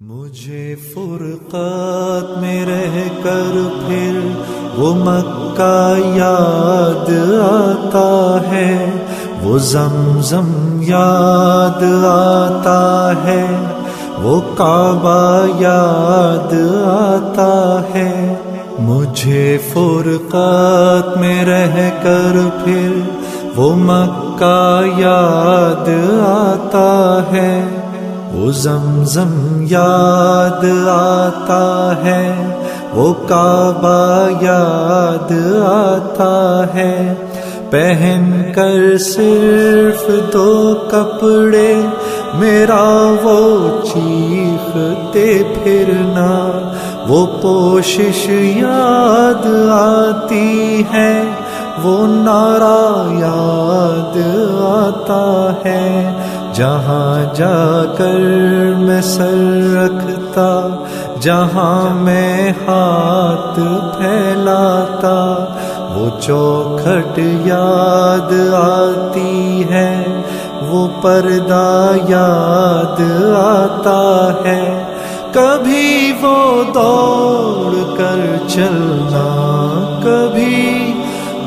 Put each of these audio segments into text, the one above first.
مجھے فرقات میں رہ کر پھر وہ مکہ یاد آتا ہے، وہ زمزم یاد آتا ہے، وہ کعبہ یاد آتا ہے۔ مجھے فرقات میں رہ کر پھر وہ مکہ یاد آتا ہے، وہ زمزم یاد آتا ہے، وہ کعبہ یاد آتا ہے۔ پہن کر صرف دو کپڑے میرا وہ چیختے پھرنا، وہ پوشش یاد آتی ہے، وہ نعرہ یاد آتا ہے۔ جہاں جا کر میں سر رکھتا، جہاں میں ہاتھ پھیلاتا، وہ چوکھٹ یاد آتی ہے، وہ پردہ یاد آتا ہے۔ کبھی وہ دوڑ کر چلنا، کبھی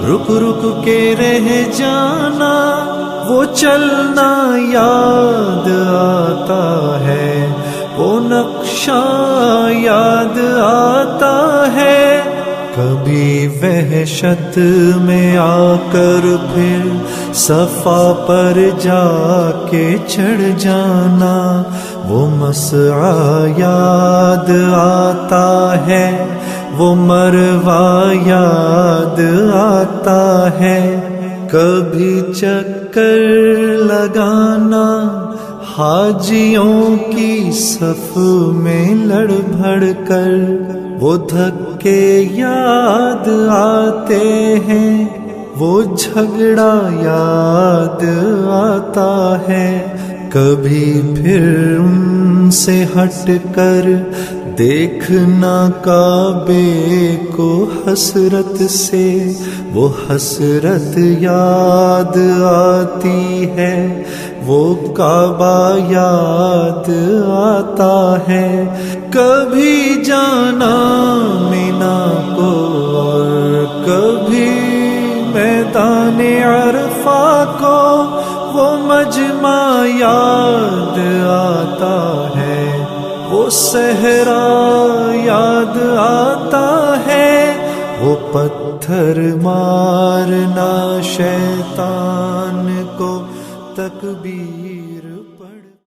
رک رک کے رہ جانا، وہ چلنا یاد آتا ہے، وہ نقشہ یاد آتا ہے۔ کبھی وحشت میں آ کر پھر صفا پر جا کے چڑھ جانا، وہ مسعی یاد آتا ہے، وہ مروہ یاد آتا ہے۔ کبھی چکر لگانا حاجیوں کی صف میں لڑ بھڑ کر، وہ دھکے یاد آتے ہیں، وہ جھگڑا یاد آتا ہے۔ کبھی پھر ان سے ہٹ کر دیکھنا کعبے کو حسرت سے، وہ حسرت یاد آتی ہے، وہ کعبہ یاد آتا ہے۔ کبھی جانا مینا کو اور کبھی میدان عرفہ کو، وہ مجمع یاد آتا ہے، وہ صحرا یاد آتا ہے، وہ پتھر مارنا شیطان کو تکبیر